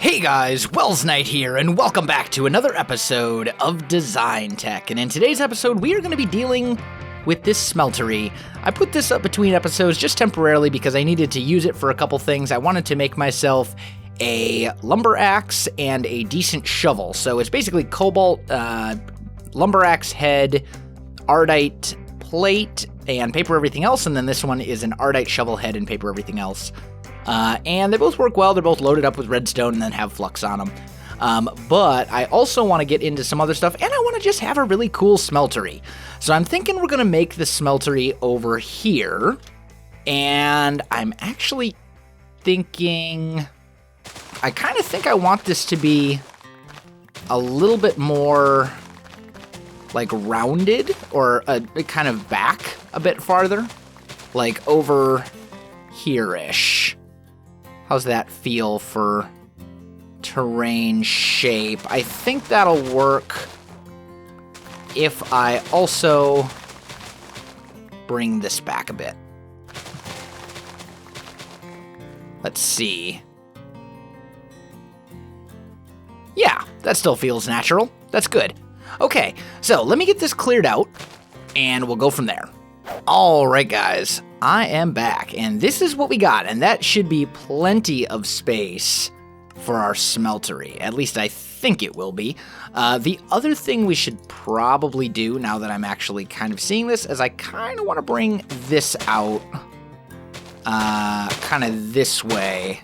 Hey guys, Welsknight here, and welcome back to another episode of DesignTech. And in today's episode, we are going to be dealing with this Smeltery. I put this up between episodes just temporarily because I needed to use it for a couple things. I wanted to make myself a lumber axe and a decent shovel. So it's basically cobalt, lumber axe head, ardite plate, and paper everything else. And then this one is an ardite shovel head and paper everything else. And they both work well. They're both loaded up with redstone and then have flux on them. But I also want to get into some other stuff, and I want to just have a really cool smeltery. So I'm thinking we're going to make the smeltery over here. And I'm actually thinking, I kind of think I want this to be a little bit more like rounded, or kind of back a bit farther, like over here-ish. How's that feel for terrain shape? I think that'll work if I also bring this back a bit. Let's see. Yeah, that still feels natural. That's good. Okay, so let me get this cleared out, and we'll go from there. All right, guys, I am back, and this is what we got, and that should be plenty of space for our smeltery. At least I think it will be. The other thing we should probably do, now that I'm actually kind of seeing this, is I kind of want to bring this out kind of this way.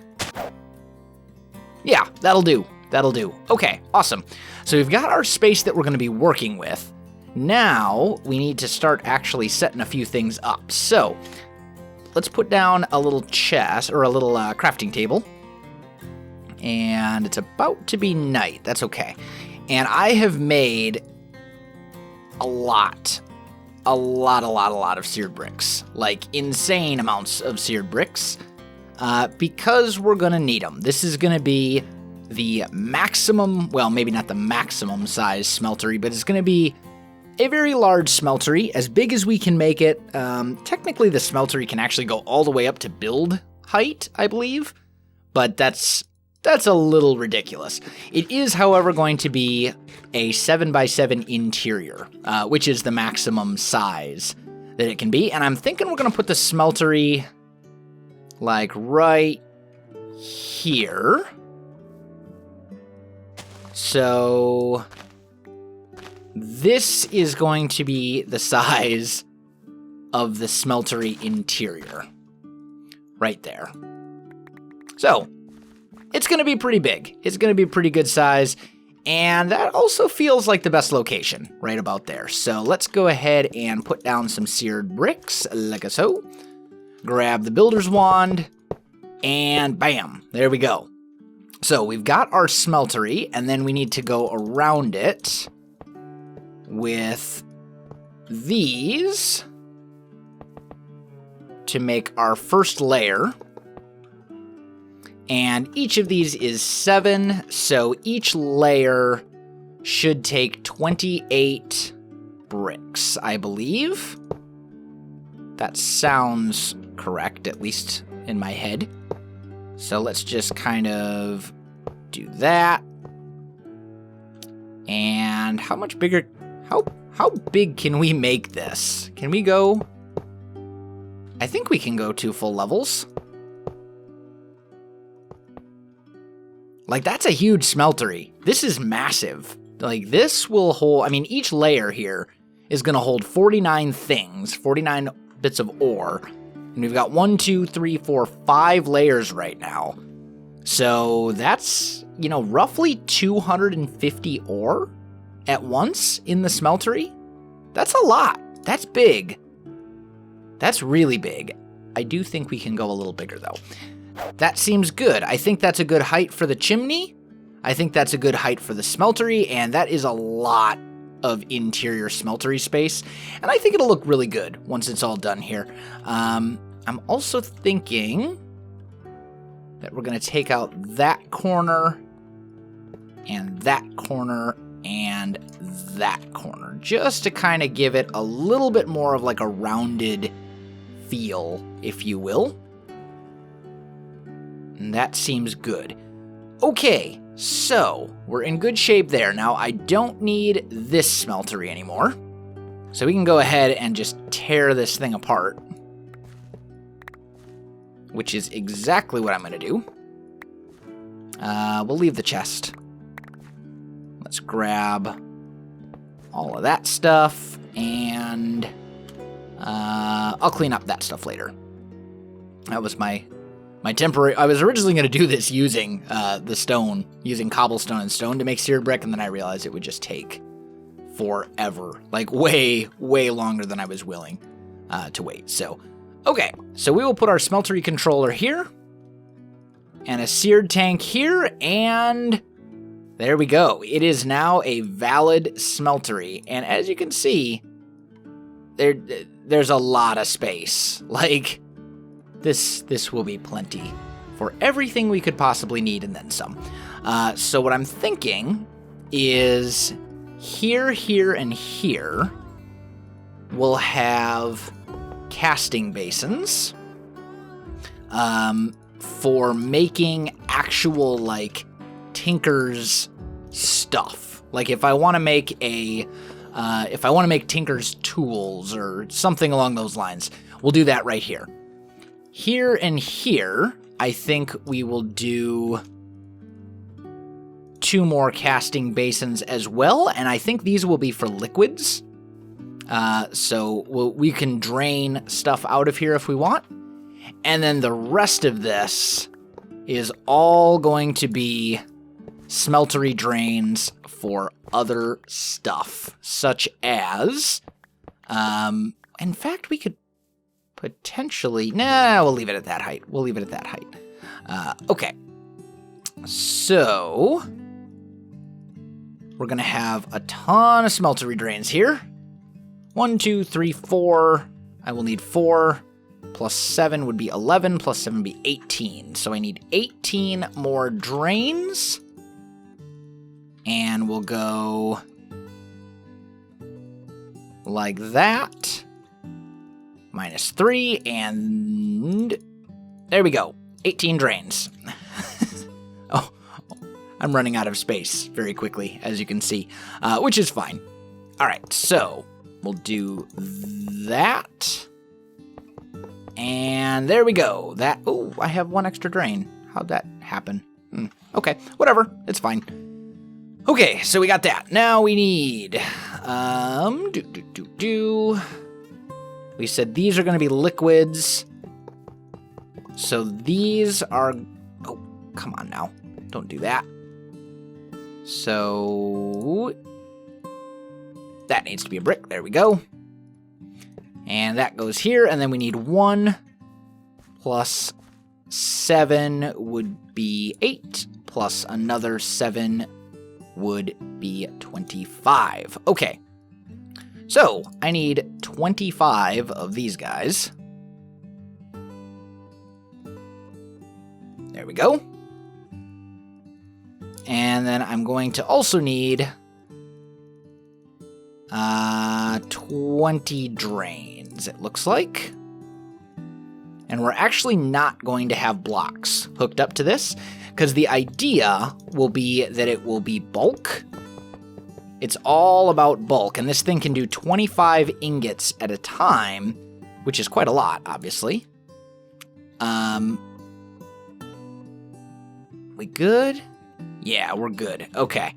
Yeah, that'll do. That'll do. Okay, awesome. So we've got our space that we're going to be working with. Now, we need to start actually setting a few things up. So, let's put down a little chest, or a little crafting table. And it's about to be night. That's okay. And I have made a lot of seared bricks. Like, insane amounts of seared bricks. Because we're going to need them. This is going to be the maximum, well, maybe not the maximum size smeltery, but it's going to be a very large smeltery, as big as we can make it. Technically, the smeltery can actually go all the way up to build height, I believe, but that's a little ridiculous. It is, however, going to be a 7x7 interior, which is the maximum size that it can be, and I'm thinking we're going to put the smeltery, like, right here. So this is going to be the size of the smeltery interior. Right there. So, it's going to be pretty big. It's going to be a pretty good size. And that also feels like the best location, right about there. So, let's go ahead and put down some seared bricks, like so. Grab the builder's wand, and bam, there we go. So, we've got our smeltery, and then we need to go around it with these to make our first layer. And each of these is 7, so each layer should take 28 bricks, I believe. That sounds correct, at least in my head. So let's just kind of do that. And how much bigger, how big can we make this? Can we go? I think we can go 2 full levels. Like, that's a huge smeltery. This is massive. Like, this will hold, I mean, each layer here is going to hold 49 things, 49 bits of ore. And we've got 1, 2, 3, 4, 5 layers right now. So that's, you know, roughly 250 ore at once in the smeltery. That's a lot. That's big. That's really big. I do think we can go a little bigger, though. That seems good. I think that's a good height for the chimney. I think that's a good height for the smeltery, and that is a lot of interior smeltery space, and I think it'll look really good once it's all done here. I'm also thinking that we're going to take out that corner, and that corner, and that corner, just to kind of give it a little bit more of like a rounded feel, if you will. And that seems good. Okay, so we're in good shape there. Now, I don't need this smeltery anymore. So we can go ahead and just tear this thing apart, which is exactly what I'm going to do. We'll leave the chest. Let's grab all of that stuff, and I'll clean up that stuff later. That was my temporary... I was originally going to do this using the stone, using cobblestone and stone to make seared brick, and then I realized it would just take forever. Like, way, way longer than I was willing to wait. So, okay. So we will put our smeltery controller here, and a seared tank here, and there we go. It is now a valid smeltery, and as you can see, there's a lot of space. Like, this will be plenty for everything we could possibly need and then some. So what I'm thinking is here, and here we'll have casting basins for making actual, like, Tinker's stuff. Like, if I want to make Tinker's tools or something along those lines, we'll do that right here. Here and here, I think we will do 2 more casting basins as well, and I think these will be for liquids. So we can drain stuff out of here if we want. And then the rest of this is all going to be smeltery drains for other stuff, such as, in fact, we could potentially, we'll leave it at that height. Okay. So we're going to have a ton of smeltery drains here. 1, 2, 3, 4. I will need 4. Plus 7 would be 11. Plus 7 would be 18. So I need 18 more drains. And we'll go like that. -3. And there we go. 18 drains. Oh, I'm running out of space very quickly, as you can see, which is fine. All right, so we'll do that. And there we go. Oh, I have 1 extra drain. How'd that happen? Okay, whatever. It's fine. Okay, so we got that. Now we need, we said these are going to be liquids. So these are, oh, come on now. Don't do that. So that needs to be a brick. There we go. And that goes here, and then we need 1 plus 7 would be 8, plus another 7 would be 25. Okay, so I need 25 of these guys. There we go. And then I'm going to also need 20 drains, it looks like. And we're actually not going to have blocks hooked up to this, because the idea will be that it will be bulk. It's all about bulk, and this thing can do 25 ingots at a time, which is quite a lot, obviously. We good? Yeah, we're good. Okay.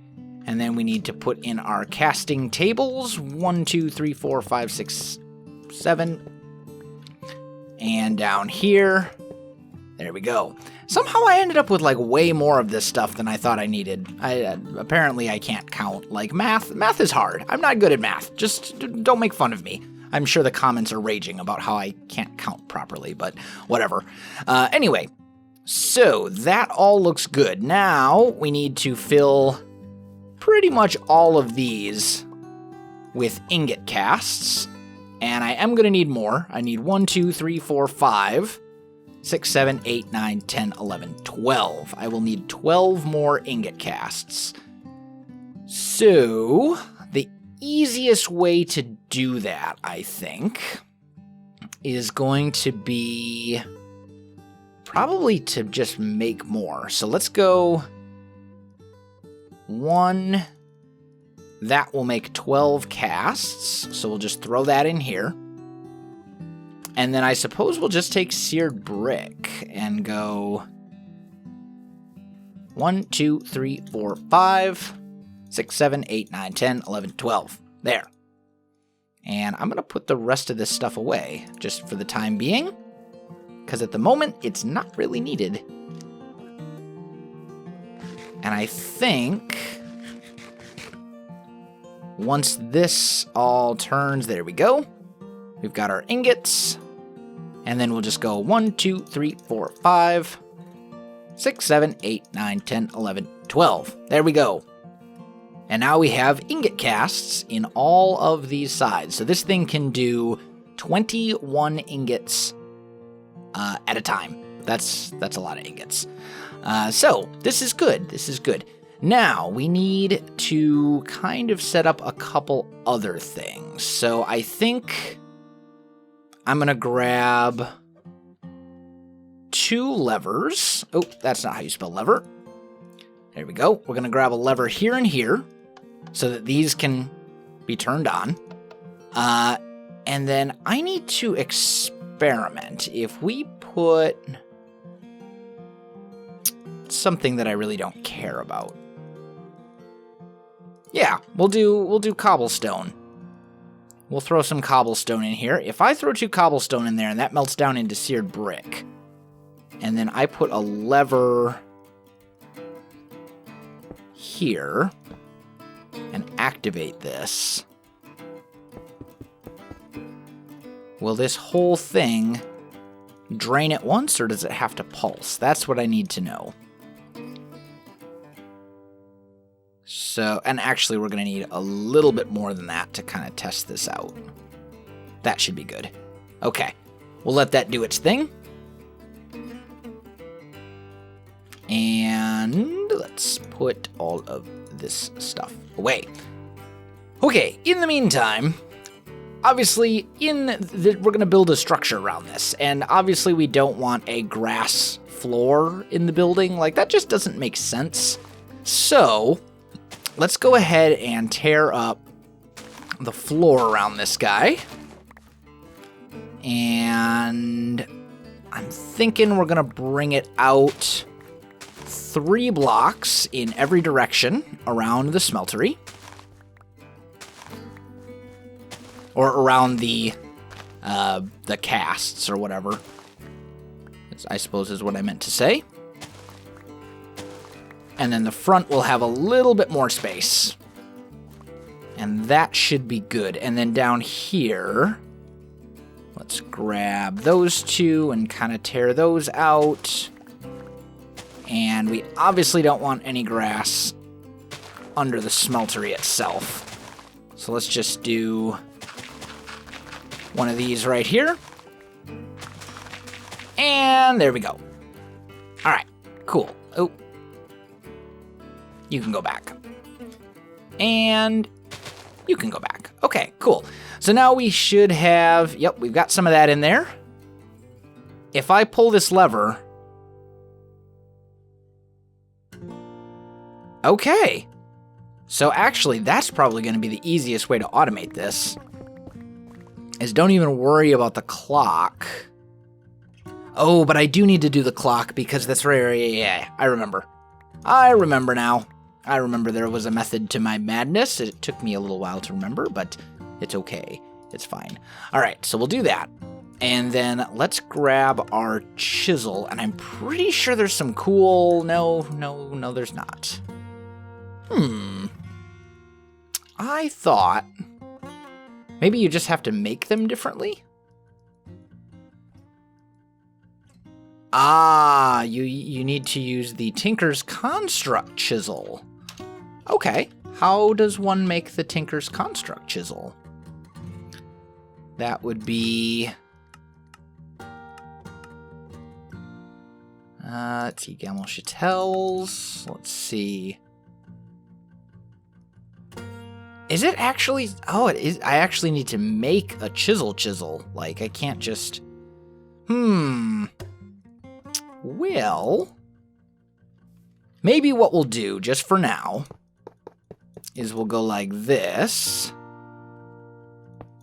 And then we need to put in our casting tables. 1, 2, 3, 4, 5, 6, 7. And down here. There we go. Somehow I ended up with, like, way more of this stuff than I thought I needed. Apparently I can't count. Like, math is hard. I'm not good at math. Just don't make fun of me. I'm sure the comments are raging about how I can't count properly, but whatever. Anyway, so that all looks good. Now we need to fill pretty much all of these with ingot casts. And I am going to need more. I need 1, 2, 3, 4, 5, 6, 7, 8, 9, 10, 11, 12. I will need 12 more ingot casts. So the easiest way to do that, I think, is going to be probably to just make more. So let's go 1. That will make 12 casts, so we'll just throw that in here. And then I suppose we'll just take seared brick and go 1, 2, 3, 4, 5, 6, 7, 8, 9, 10, 11, 12. There. And I'm going to put the rest of this stuff away, just for the time being, because at the moment, it's not really needed. And I think once this all turns, there we go. We've got our ingots. And then we'll just go 1, 2, 3, 4, 5, 6, 7, 8, 9, 10, 11, 12. There we go. And now we have ingot casts in all of these sides. So this thing can do 21 ingots at a time. That's a lot of ingots. So this is good. This is good. Now we need to kind of set up a couple other things. So I think I'm going to grab 2 levers. Oh, that's not how you spell lever. There we go. We're going to grab a lever here and here so that these can be turned on. And then I need to experiment. If we put something that I really don't care about. Yeah, we'll do cobblestone. We'll throw some cobblestone in here. If I throw 2 cobblestone in there and that melts down into seared brick, and then I put a lever here and activate this, will this whole thing drain at once, or does it have to pulse? That's what I need to know. So, and actually we're going to need a little bit more than that to kind of test this out. That should be good. Okay, we'll let that do its thing. And let's put all of this stuff away. Okay, in the meantime, obviously we're going to build a structure around this. And obviously we don't want a grass floor in the building. Like, that just doesn't make sense. So let's go ahead and tear up the floor around this guy. And I'm thinking we're going to bring it out 3 blocks in every direction around the smeltery. Or around the casts or whatever, I suppose is what I meant to say. And then the front will have a little bit more space. And that should be good. And then down here, let's grab those 2 and kind of tear those out. And we obviously don't want any grass under the smeltery itself. So let's just do one of these right here. And there we go. All right, cool. Oh, you can go back. And you can go back. Okay, cool. So now we should have, yep, we've got some of that in there. If I pull this lever, okay. So actually, that's probably going to be the easiest way to automate this, is don't even worry about the clock. Oh, but I do need to do the clock because that's right. Yeah, I remember. I remember now. I remember there was a method to my madness. It took me a little while to remember, but it's okay. It's fine. All right, so we'll do that. And then let's grab our chisel, and I'm pretty sure there's some cool... No, there's not. I thought maybe you just have to make them differently? Ah, you need to use the Tinker's Construct chisel. Okay, how does one make the Tinker's Construct chisel? That would be... let's see, Gamel Chatels. Let's see. Is it actually... Oh, it is. I actually need to make a chisel. Like, I can't just... Well... Maybe what we'll do, just for now, is we'll go like this.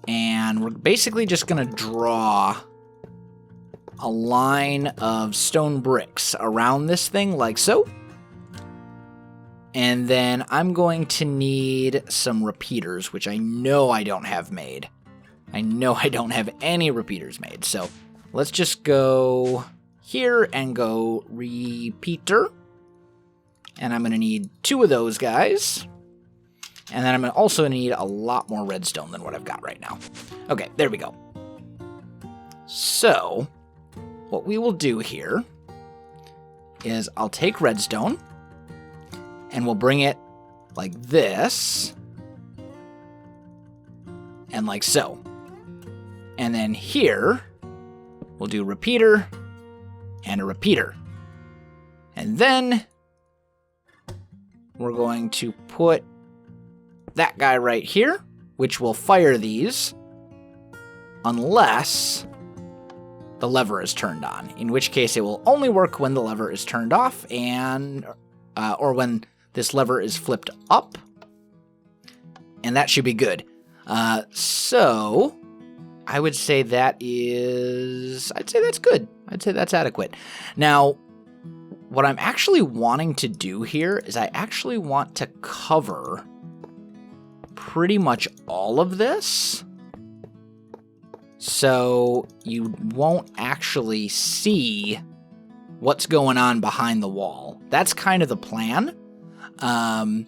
And we're basically just going to draw a line of stone bricks around this thing like so. And then I'm going to need some repeaters, which I know I don't have made. I know I don't have any repeaters made. So let's just go here and go repeater. And I'm going to need 2 of those guys. And then I'm going to also need a lot more redstone than what I've got right now. Okay, there we go. So what we will do here is I'll take redstone and we'll bring it like this and like so. And then here we'll do repeater and a repeater. And then we're going to put that guy right here, which will fire these unless the lever is turned on, in which case it will only work when the lever is turned off and or when this lever is flipped up, and that should be good. So I would say I'd say that's good. I'd say that's adequate. Now, what I'm actually wanting to do here is I actually want to cover pretty much all of this, so you won't actually see what's going on behind the wall. That's kind of the plan. And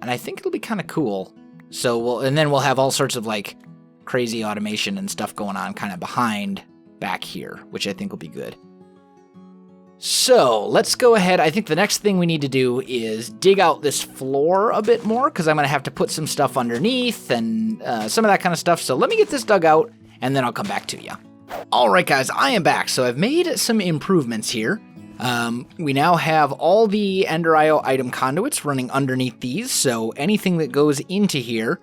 I think it'll be kind of cool. So then we'll have all sorts of like crazy automation and stuff going on kind of behind back here, which I think will be good. So let's go ahead. I think the next thing we need to do is dig out this floor a bit more, because I'm going to have to put some stuff underneath and some of that kind of stuff. So let me get this dug out and then I'll come back to you. All right, guys, I am back. So I've made some improvements here. We now have all the Ender IO item conduits running underneath these, so anything that goes into here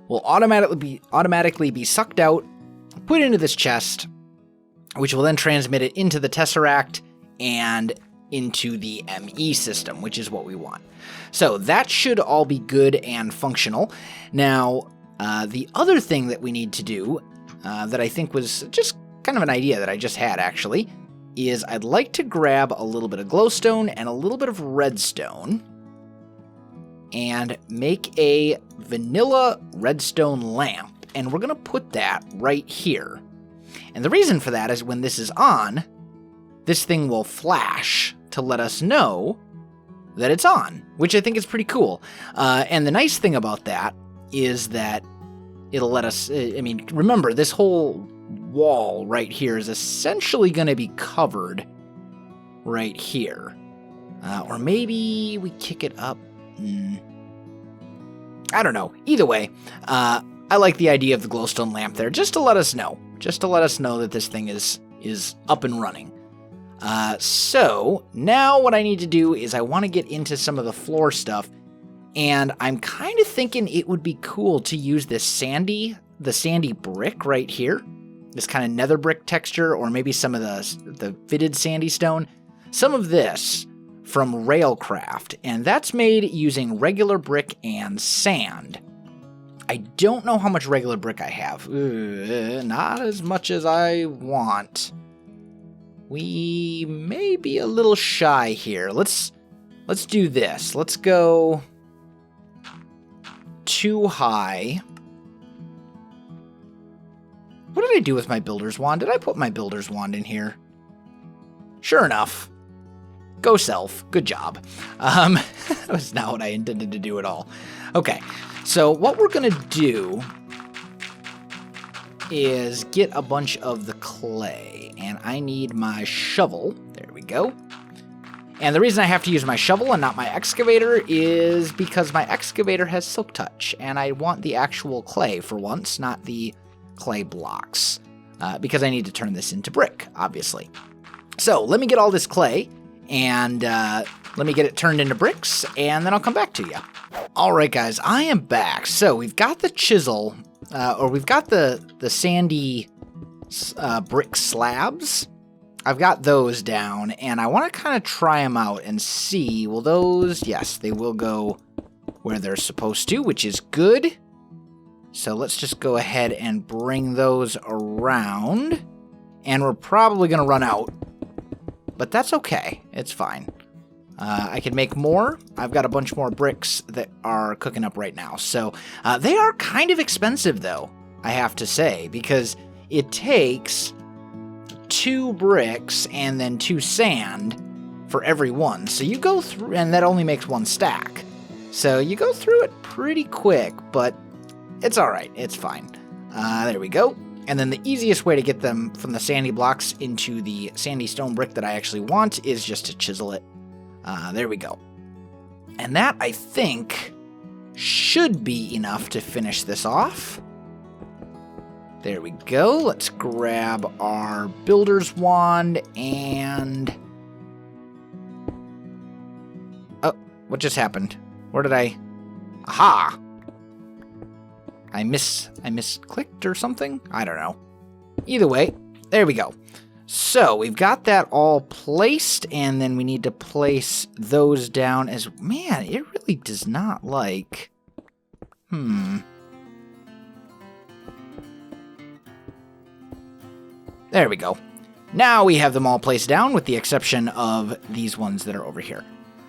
will automatically be sucked out, put into this chest, which will then transmit it into the Tesseract and into the ME system, which is what we want. So that should all be good and functional. Now, the other thing that we need to do, that I think was just kind of an idea that I just had actually, is I'd like to grab a little bit of glowstone and a little bit of redstone and make a vanilla redstone lamp. And we're going to put that right here. And the reason for that is when this is on, this thing will flash to let us know that it's on, which I think is pretty cool. And the nice thing about that is that it'll let us, remember, this whole wall right here is essentially going to be covered right here. Or maybe we kick it up. I don't know. Either way, I like the idea of the glowstone lamp there, just to let us know. Just to let us know that this thing is up and running. So now what I need to do is I want to get into some of the floor stuff, and I'm kind of thinking it would be cool to use the sandy brick right here, this kind of nether brick texture, or maybe some of the fitted sandy stone, some of this from Railcraft, and that's made using regular brick and sand. I don't know how much regular brick I have. Not as much as I want. We may be a little shy here. Let's do this. Let's go too high. What did I do with my builder's wand? Did I put my builder's wand in here? Sure enough. Go self. Good job. That was not what I intended to do at all. Okay, so what we're going to do is get a bunch of the clay. And I need my shovel. There we go. And the reason I have to use my shovel and not my excavator is because my excavator has silk touch, and I want the actual clay for once, not the clay blocks, because I need to turn this into brick, obviously. So let me get all this clay, and let me get it turned into bricks, and then I'll come back to you. All right, guys, I am back. So we've got the chisel, or we've got the sandy brick slabs. I've got those down, and I want to kind of try them out and see, will those, yes, they will go where they're supposed to, which is good. So let's just go ahead and bring those around. And we're probably going to run out, but that's okay. It's fine. I can make more. I've got a bunch more bricks that are cooking up right now. So they are kind of expensive, though, I have to say, because it takes 2 bricks and then 2 sand for every one. So you go through, and that only makes 1 stack. So you go through it pretty quick, but it's all right. It's fine. There we go. And then the easiest way to get them from the sandy blocks into the sandy stone brick that I actually want is just to chisel it. There we go. And that, I think, should be enough to finish this off. There we go. Let's grab our builder's wand and... Oh, what just happened? Where did I... Aha! I misclicked or something? I don't know. Either way, there we go. So we've got that all placed, and then we need to place those down as... Man, it really does not like... There we go. Now we have them all placed down, with the exception of these ones that are over here.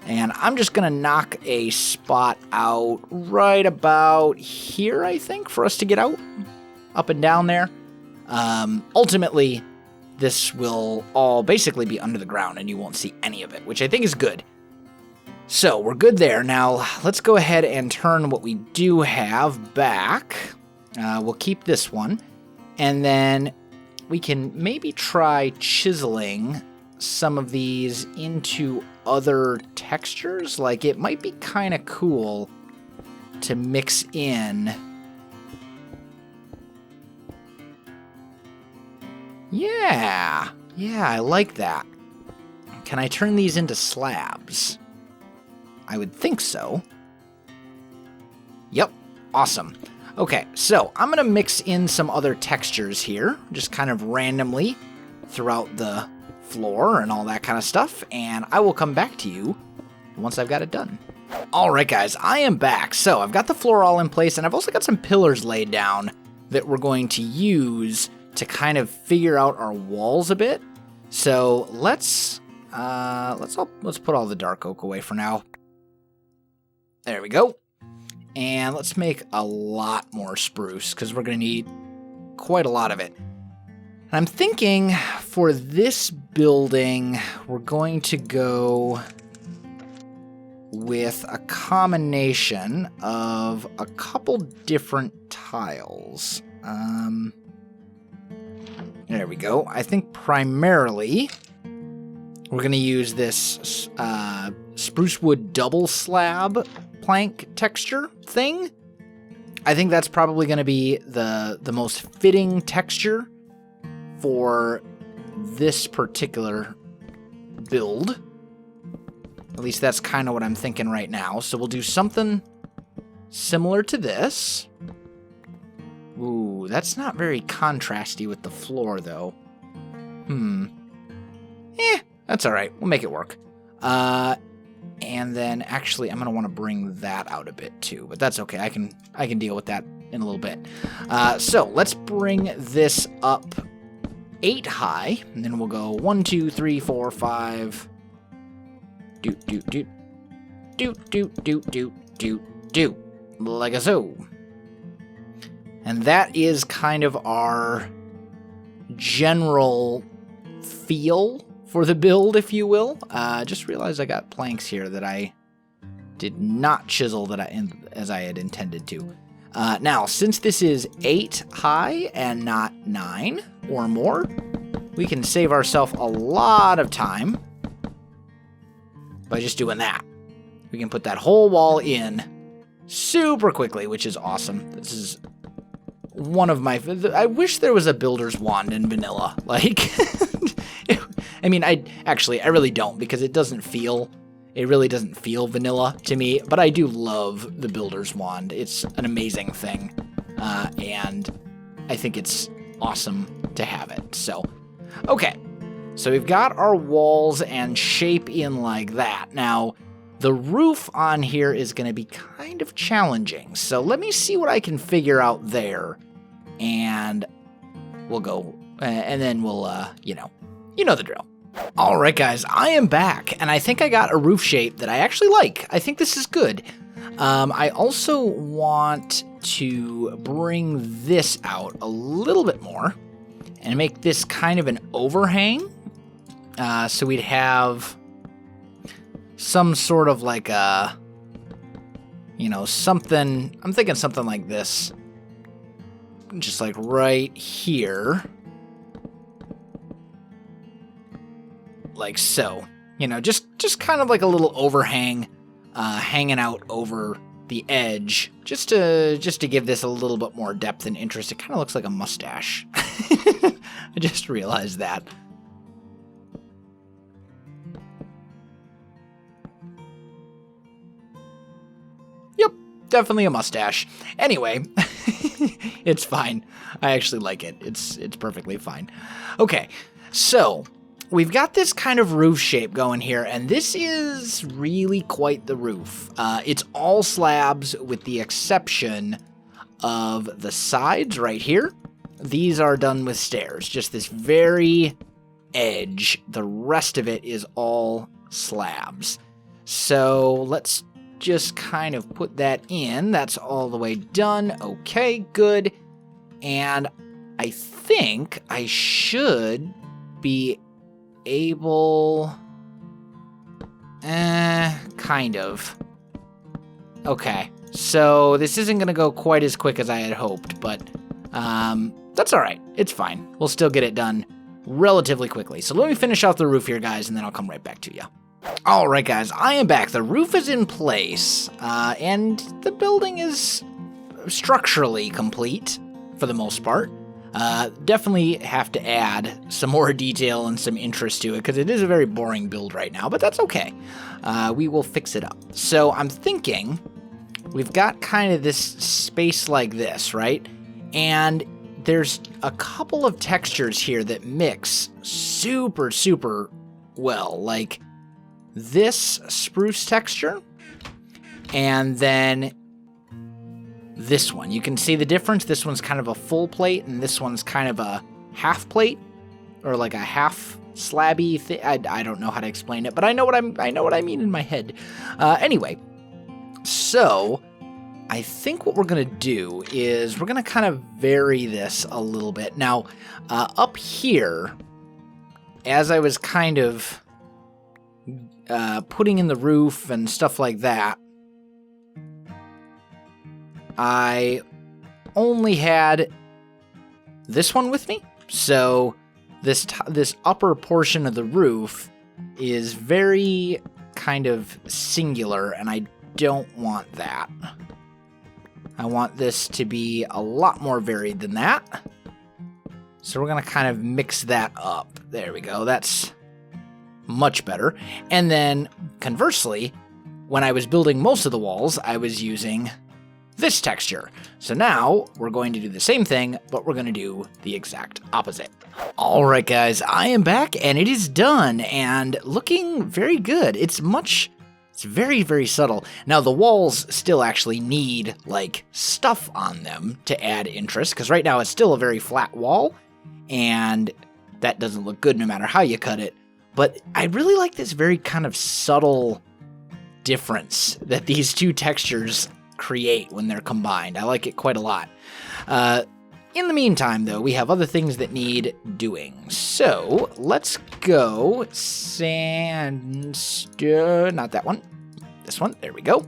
And I'm just going to knock a spot out right about here, I think, for us to get out. Up and down there. Ultimately, this will all basically be under the ground, and you won't see any of it, which I think is good. So, we're good there. Now, let's go ahead and turn what we do have back. We'll keep this one. And then we can maybe try chiseling some of these into other textures. Like, it might be kind of cool to mix in... Yeah, I like that. Can I turn these into slabs? I would think so. Yep, awesome. Okay, so I'm going to mix in some other textures here, just kind of randomly throughout the floor and all that kind of stuff, and I will come back to you once I've got it done. Alright guys, I am back. So I've got the floor all in place, and I've also got some pillars laid down that we're going to use to kind of figure out our walls a bit. So let's put all the dark oak away for now. There we go. And let's make a lot more spruce, because we're going to need quite a lot of it. And I'm thinking for this building, we're going to go with a combination of a couple different tiles. There we go. I think primarily we're going to use this spruce wood double slab plank texture thing. I think that's probably going to be the most fitting texture for this particular build. At least that's kind of what I'm thinking right now. So we'll do something similar to this. Ooh, that's not very contrasty with the floor, though. That's all right. We'll make it work. And then, actually, I'm going to want to bring that out a bit, too. But that's okay. I can deal with that in a little bit. So, let's bring this up 8 high. And then we'll go 1, 2, 3, 4, 5. Doot, doot, doot. Doot, doot, doot, doot, doot, doot. Like a so. And that is kind of our general feel for the build, if you will. Just realized I got planks here that I did not chisel as I had intended to. Now, since this is 8 high and not 9 or more, we can save ourselves a lot of time by just doing that. We can put that whole wall in super quickly, which is awesome. This is one of my... I wish there was a builder's wand in vanilla. Like, I mean, I really don't, because it really doesn't feel vanilla to me, but I do love the builder's wand. It's an amazing thing, and I think it's awesome to have it. So, okay. So we've got our walls and shape in like that. Now, The roof on here is going to be kind of challenging, so let me see what I can figure out there, and we'll go, and then we'll, you know the drill. All right, guys, I am back, and I think I got a roof shape that I actually like. I think this is good. I also want to bring this out a little bit more and make this kind of an overhang, so we'd have some sort of like a, something, I'm thinking something like this, just like right here, like so, just kind of like a little overhang, hanging out over the edge, just to give this a little bit more depth and interest. It kind of looks like a mustache. I just realized that. Definitely a mustache. Anyway, it's fine. I actually like it. It's perfectly fine. Okay, so we've got this kind of roof shape going here, and this is really quite the roof. It's all slabs with the exception of the sides right here. These are done with stairs, just this very edge. The rest of it is all slabs. So let's just kind of put that in. That's all the way done. Okay, good. And I think I should be able... kind of. Okay, so this isn't going to go quite as quick as I had hoped, but that's all right. It's fine. We'll still get it done relatively quickly. So let me finish off the roof here, guys, and then I'll come right back to you. Alright guys, I am back. The roof is in place, and the building is structurally complete, for the most part. Definitely have to add some more detail and some interest to it, because it is a very boring build right now, but that's okay. We will fix it up. So I'm thinking, we've got kind of this space like this, right? And there's a couple of textures here that mix super, super well, like this spruce texture, and then this one. You can see the difference. This one's kind of a full plate, and this one's kind of a half plate, or like a half slabby thing. I don't know how to explain it, but I know what I mean in my head. Anyway, so I think what we're gonna do is we're gonna kind of vary this a little bit. Now, up here, as I was kind of putting in the roof and stuff like that, I only had this one with me. So this upper portion of the roof is very kind of singular, and I don't want that. I want this to be a lot more varied than that. So we're going to kind of mix that up. There we go. That's much better. And then conversely, when I was building most of the walls, I was using this texture. So now we're going to do the same thing, but we're going to do the exact opposite. All right, guys, I am back, and it is done and looking very good. It's very, very subtle. Now, the walls still actually need, like, stuff on them to add interest, because right now it's still a very flat wall, and that doesn't look good no matter how you cut it. But I really like this very kind of subtle difference that these two textures create when they're combined. I like it quite a lot. In the meantime, though, we have other things that need doing. So let's go sandstone, not that one, this one. There we go.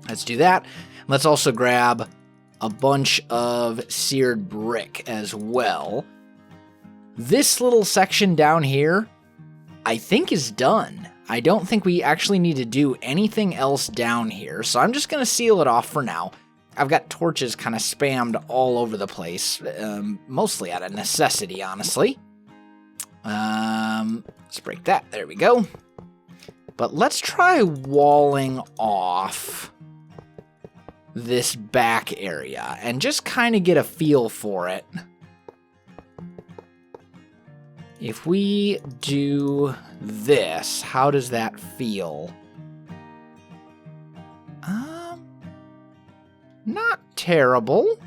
Let's do that. Let's also grab a bunch of seared brick as well. This little section down here, I think, is done. I don't think we actually need to do anything else down here, so I'm just going to seal it off for now. I've got torches kind of spammed all over the place, mostly out of necessity, honestly. Let's break that. There we go. But let's try walling off this back area and just kind of get a feel for it. If we do this, how does that feel? not terrible.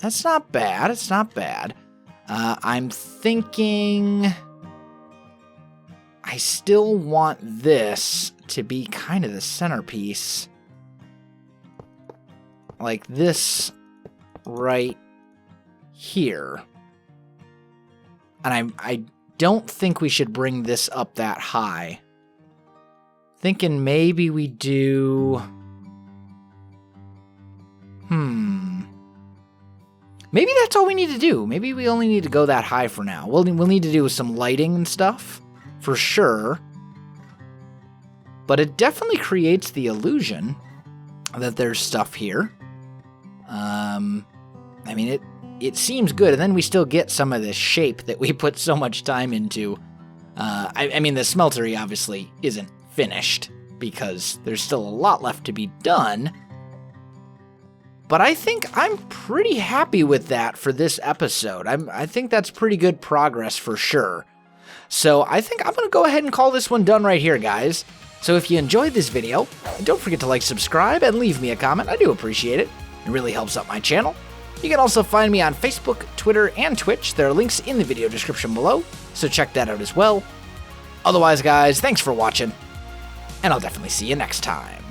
That's not bad. It's not bad. I'm thinking I still want this to be kind of the centerpiece. Like this right here. And I don't think we should bring this up that high. Thinking maybe we do... Maybe that's all we need to do. Maybe we only need to go that high for now. We'll need to do some lighting and stuff, for sure. But it definitely creates the illusion that there's stuff here. I mean, it seems good, and then we still get some of this shape that we put so much time into. I mean, the smeltery obviously isn't finished, because there's still a lot left to be done. But I think I'm pretty happy with that for this episode. I think that's pretty good progress for sure. So I think I'm going to go ahead and call this one done right here, guys. So if you enjoyed this video, don't forget to like, subscribe, and leave me a comment. I do appreciate it. It really helps out my channel. You can also find me on Facebook, Twitter, and Twitch. There are links in the video description below, so check that out as well. Otherwise, guys, thanks for watching, and I'll definitely see you next time.